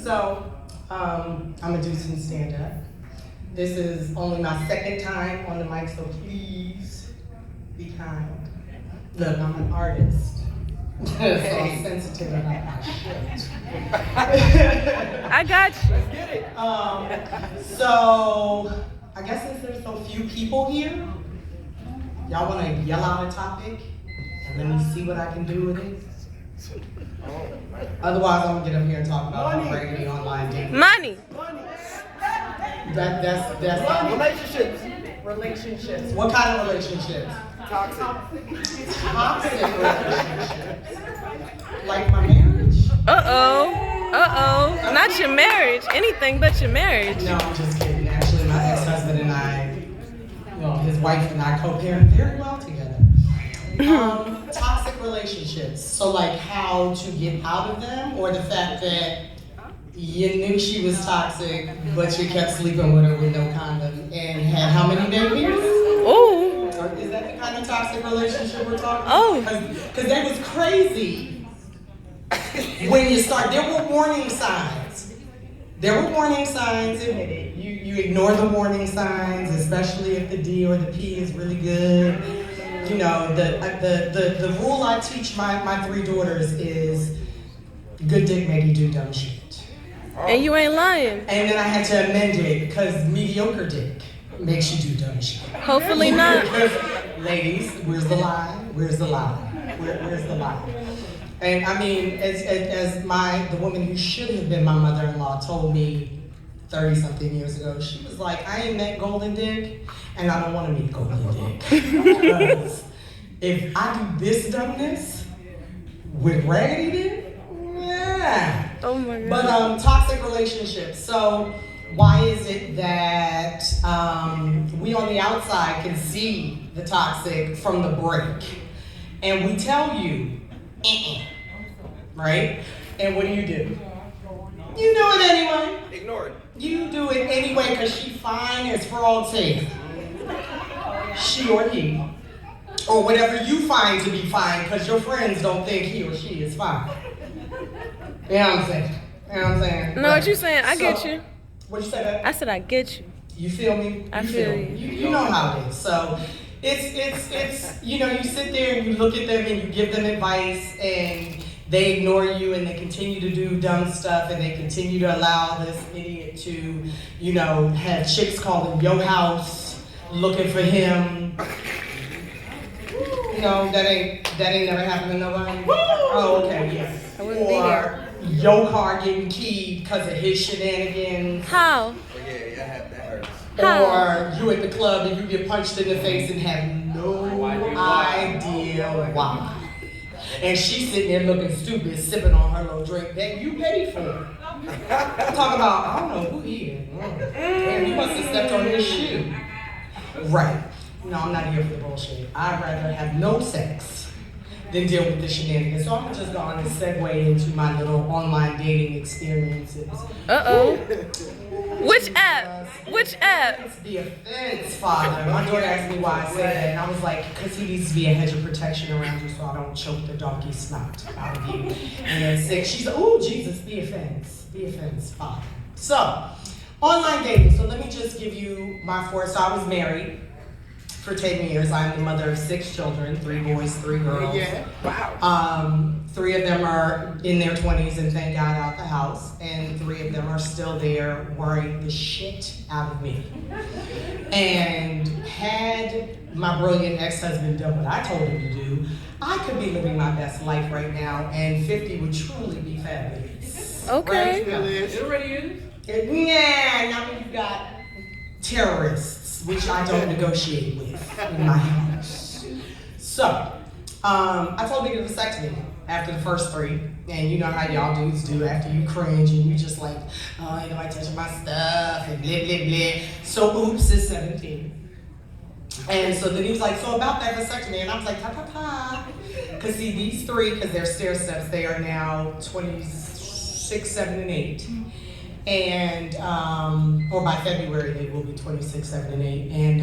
So, I'm gonna do some stand-up. This is only my second time on the mic, so please be kind. Look, I'm an artist. So I'm sensitive about my shit. I got you. Let's get it. So, I guess since there's so few people here, y'all wanna yell out a topic and let me see what I can do with it? Otherwise, I'm gonna get up here and talk about how raggedy online dating. Money. That's relationships. What kind of relationships? Toxic relationships. Like my marriage? Not your marriage. Anything but your marriage. No, I'm just kidding. Actually, my ex-husband and I, well, his wife and I co-parent very well together. Toxic relationships. So like how to get out of them, or the fact that you knew she was toxic, but you kept sleeping with her with no condom and had how many babies? Ooh. Is that the kind of toxic relationship we're talking about? Oh. Because that was crazy. When you start, there were warning signs. Admit it. You ignore the warning signs, especially if the D or the P is really good. You know, the rule I teach my three daughters is good dick make you do dumb shit. And you ain't lying. And then I had to amend it because mediocre dick makes you do dumb shit. Hopefully not. Ladies, where's the lie? Where's the lie? Where's the lie? And I mean, as the woman who should have been my mother-in-law told me 30-something years ago, she was like, I ain't met golden dick, and I don't want to meet golden dick. Because if I do this dumbness with raggedy dick, yeah. Oh my God. But toxic relationships. So why is it that we on the outside can see the toxic from the break, and we tell you, right? And what do? You do it anyway. Ignore it. You do it anyway because she fine as frog's head. She or he. Or whatever you find to be fine because your friends don't think he or she is fine. You know what I'm saying? No, what you saying? I get you. What'd you say, babe? I said I get you. You feel me? I feel you. You know how it is. So it's you know, you sit there and you look at them and you give them advice and they ignore you and they continue to do dumb stuff and they continue to allow this idiot to, you know, have chicks calling your house looking for him. You know, that ain't never happened to nobody. Oh, okay, yeah. I wouldn't be here. Your car getting keyed because of his shenanigans. How? That hurts. Or you at the club and you get punched in the face and have no idea why. And she's sitting there looking stupid, sipping on her little drink that you paid for. I'm talking about, I don't know who he is. Damn, you must have stepped on his shoe. Right. No, I'm not here for the bullshit. I'd rather have no sex than deal with the shenanigans. So I'm gonna just go on and segue into my little online dating experiences. Which app? It's the offense, Father. My daughter asked me why I said that, and I was like, because he needs to be a hedge of protection around you so I don't choke the donkey snot out of you. And at 6, she's like, oh, Jesus, the offense, Father. So, online dating. So let me just give you my 4. So I was married for 10 years. I'm the mother of 6 children, 3 boys, 3 girls. Yeah. Wow. 3 of them are in their 20s and thank God out the house, and 3 of them are still there worrying the shit out of me. And had my brilliant ex-husband done what I told him to do, I could be living my best life right now, and 50 would truly be fabulous. Okay. Right? It already is. Yeah, now you've got terrorists, which I don't negotiate with in my house. So, I told him to get a vasectomy after the first 3, and you know how y'all dudes do after you cringe and you just like, oh, ain't nobody touching my stuff and blah, blah, blah. So, oops, it's 17. And so then he was like, so about that vasectomy, and I was like, ta. Because see, these 3, because they're stair steps, they are now 26, 7, and 8. And, or by February, they will be 26, 7, and 8. And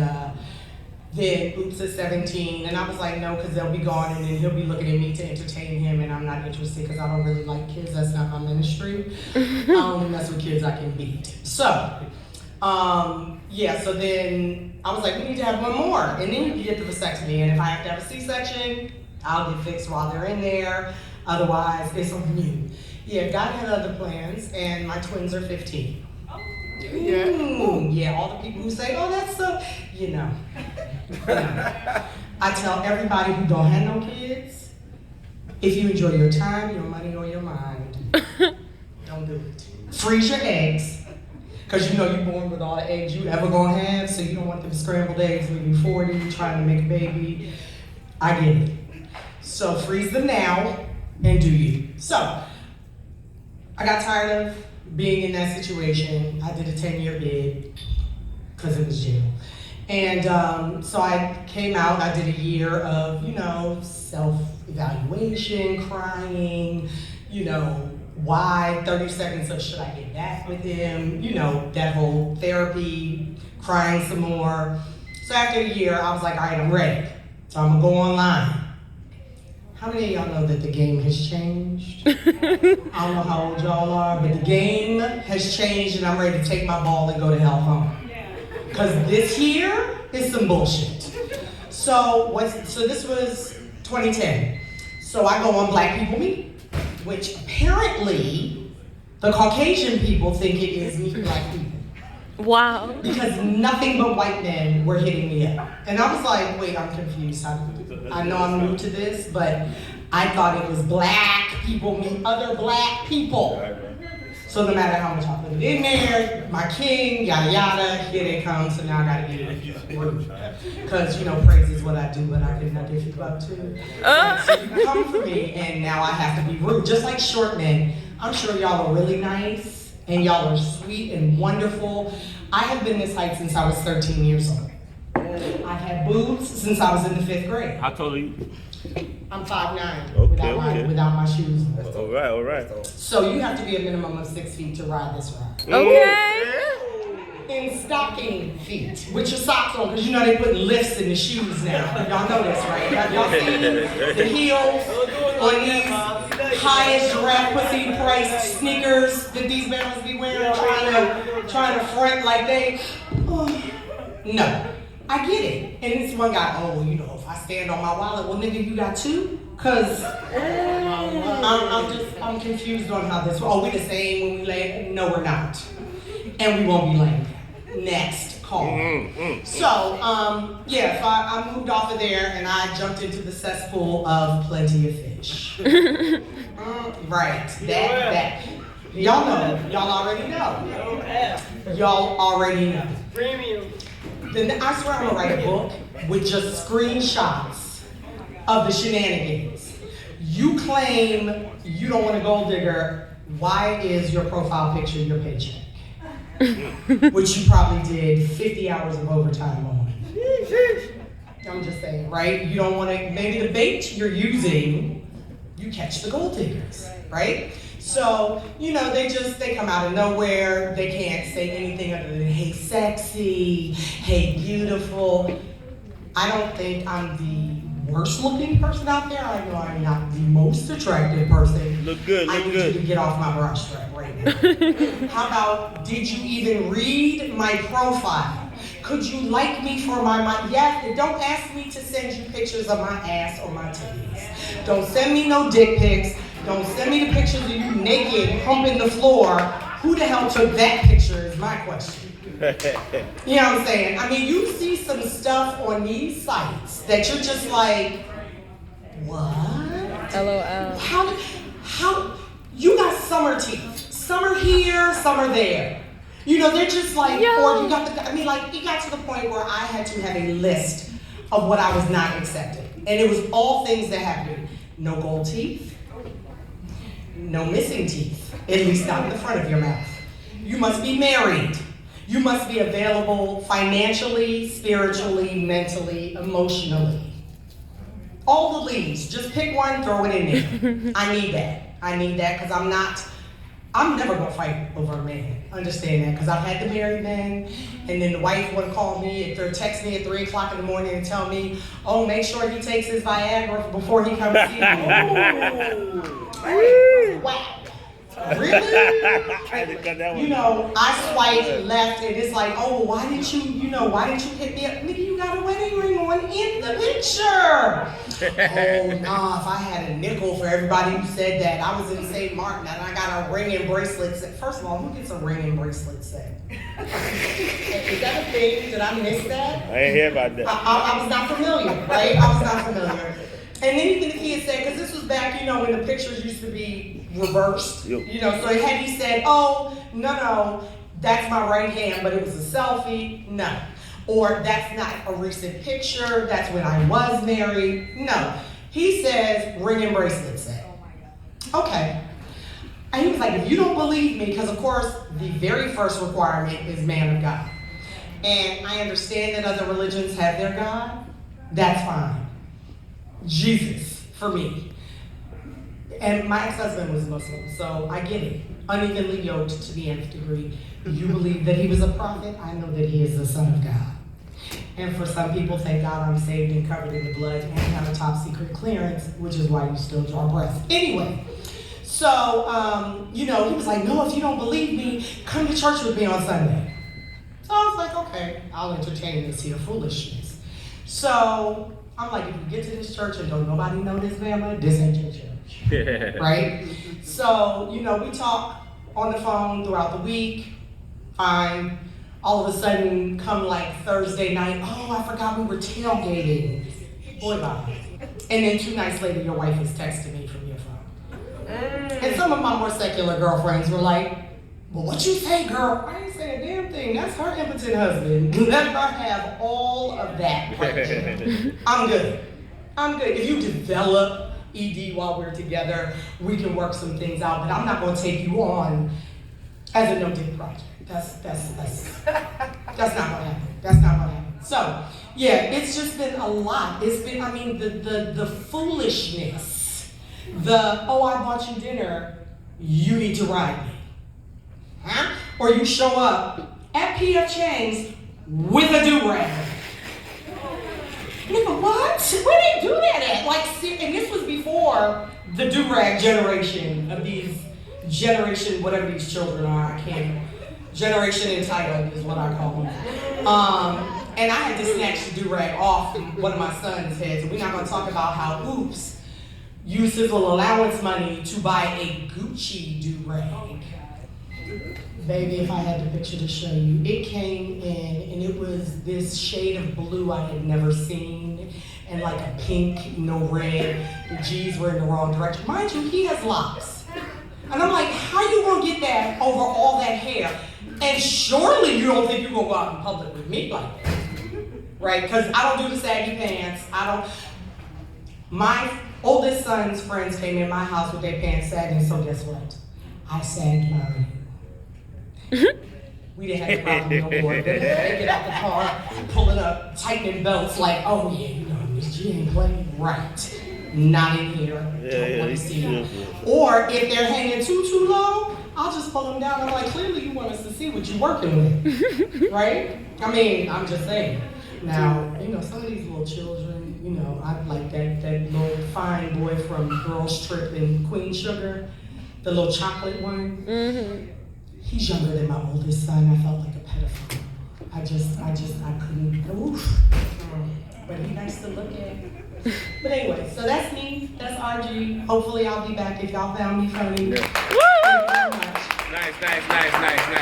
Then Oops at 17, and I was like, no, because they'll be gone, and then he'll be looking at me to entertain him, and I'm not interested because I don't really like kids. That's not my ministry. I only mess with kids I can beat. So, yeah, so then I was like, we need to have one more, and then you can get the vasectomy, and if I have to have a C-section, I'll get fixed while they're in there. Otherwise, it's on you. Yeah, God had other plans, and my twins are 15. Yeah, all the people who say, oh, that's so, you know. I tell everybody who don't have no kids, if you enjoy your time, your money, or your mind, don't do it. Freeze your eggs, because you know you're born with all the eggs you ever gonna have, so you don't want them scrambled eggs when you're 40, trying to make a baby. I get it. So freeze them now, and do you. So, I got tired of being in that situation. I did a 10-year bid, because it was jail. And so I came out, I did a year of, you know, self-evaluation, crying, you know, why 30 seconds of should I get back with him, you know, that whole therapy, crying some more. So after a year, I was like, all right, I'm ready. So I'm gonna go online. How many of y'all know that the game has changed? I don't know how old y'all are, but the game has changed and I'm ready to take my ball and go to hell home. Because this here is some bullshit. So this was 2010. So I go on Black People Meet, which apparently the Caucasian people think it is Meet Black People. Wow. Because nothing but white men were hitting me up. And I was like, wait, I'm confused. I know I'm new to this, but I thought it was Black people meet other Black people. So no matter how much I put it in there, my king, yada yada, here they come, so now I gotta get it rude. Because, you know, praise is what I do, but I didn't give you up too. So you come for me, and now I have to be rude. Just like short men, I'm sure y'all are really nice, and y'all are sweet and wonderful. I have been this height since I was 13 years old. I've had boobs since I was in the 5th grade. How tall are you? I'm 5'9", Okay, without my shoes on. All right. So you have to be a minimum of 6 feet to ride this ride. Okay. In stocking feet, with your socks on, because you know they put lifts in the shoes now. Y'all know this, right? Y'all seen the heels on these highest giraffe pussy priced sneakers that these men be wearing, trying to front like they. No. I get it. And this one guy, oh, you know, if I stand on my wallet, well, nigga, you got two? Because I'm confused on how this, we the same when we lay? No, we're not. And we won't be laying. Next call. So, yeah, so I moved off of there and I jumped into the cesspool of plenty of fish. Right, that. Y'all know, y'all already know. Y'all already know. Premium. Then I swear I'm gonna write a book with just screenshots of the shenanigans. You claim you don't want a gold digger. Why is your profile picture your paycheck? Which you probably did 50 hours of overtime on. I'm just saying, right? You don't want to, maybe the bait you're using, you catch the gold diggers, right? So, you know, they come out of nowhere. They can't say anything other than, hey, sexy, hey, beautiful. I don't think I'm the worst looking person out there. I know I'm not the most attractive person. Look good, I need you to get off my brush right now. How about, did you even read my profile? Could you like me for my mind? Yes, don't ask me to send you pictures of my ass or my titties. Don't send me no dick pics. Don't send me the pictures of you naked, humping the floor. Who the hell took that picture is my question. You know what I'm saying? I mean, you see some stuff on these sites that you're just like, what? LOL. How, you got summer teeth. Some are here, some are there. You know, they're just like, or you got it got to the point where I had to have a list of what I was not accepting. And it was all things that happened. No gold teeth. No missing teeth, at least not in the front of your mouth. You must be married. You must be available financially, spiritually, mentally, emotionally. All the leaves, just pick one, throw it in there. I need that because I'm not I'm never gonna fight over a man. Understand that, because I've had the married men, and then the wife would call me or text me at 3 o'clock in the morning and tell me, "Oh, make sure he takes his Viagra before he comes see me." Wow. Really? You know, I swipe left and it's like, oh, why didn't you hit me up? Nigga, you got a wedding ring on in the picture. Oh, nah, if I had a nickel for everybody who said that, I was in St. Martin and I got a ring and bracelet set. First of all, who gets a ring and bracelet set? Is that a thing? Did I miss that? I ain't hear about that. I was not familiar, right? I was not familiar. And anything that he had said, because this was back, when the pictures used to be reversed, Yep. So had he said, oh, no, that's my right hand, but it was a selfie, no. Or that's not a recent picture, that's when I was married, no. He says, ring and bracelet set. Okay. And he was like, if you don't believe me, because of course, the very first requirement is man of God. And I understand that other religions have their God, that's fine. Jesus, for me. And my ex-husband was Muslim, so I get it. Unevenly yoked to the nth degree. You believe that he was a prophet? I know that he is the Son of God. And for some people, thank God I'm saved and covered in the blood and have a top secret clearance, which is why you still draw breath. Anyway, so, he was like, no, if you don't believe me, come to church with me on Sunday. So I was like, okay, I'll entertain this here foolishness. So I'm like, if you get to this church and don't nobody know this Bama, this ain't your church. Right? So, we talk on the phone throughout the week, fine. All of a sudden, come like Thursday night, oh, I forgot we were tailgating. Boy, bye. And then 2 nights later, your wife is texting me from your phone. And some of my more secular girlfriends were like, well, what you say, girl? I ain't saying a damn thing. That's her impotent husband. Let her have all of that right there. I'm good. If you develop ED while we're together, we can work some things out, but I'm not going to take you on as a no-dick project. That's not going to happen. That's not going to happen. So, yeah, it's just been a lot. It's been, the foolishness. Oh, I bought you dinner. You need to ride me. Huh? Or you show up at P.F. Chang's with a do-rag. Nigga, what? Where they do that at? And this was before the do-rag generation of these whatever these children are, I can't. Generation entitled is what I call them. And I had to snatch the do-rag off one of my son's heads. And we're not going to talk about how Oops used his little allowance money to buy a Gucci do-rag. Baby, if I had the picture to show you, it came in and it was this shade of blue I had never seen, and like a pink, no red. The G's were in the wrong direction. Mind you, he has locks. And I'm like, how you gonna get that over all that hair? And surely you don't think you're gonna go out in public with me like that, right? Because I don't do the saggy pants. My oldest son's friends came in my house with their pants sagging, so guess what? I sagged mine. We didn't have a problem no more. They get out the car, pull it up, tightening belts like, oh yeah, Miss G ain't playing right. Not in here. Don't want to see them. Or if they're hanging too low, I'll just pull them down. I'm like, clearly you want us to see what you're working with, right? I'm just saying. Now, some of these little children, I like that little fine boy from Girls Trip and Queen Sugar, the little chocolate one. Mm-hmm. He's younger than my oldest son. I felt like a pedophile. I couldn't. Oof. But he's nice to look at. But anyway, so that's me. That's RG. Hopefully I'll be back if y'all found me funny. Nice.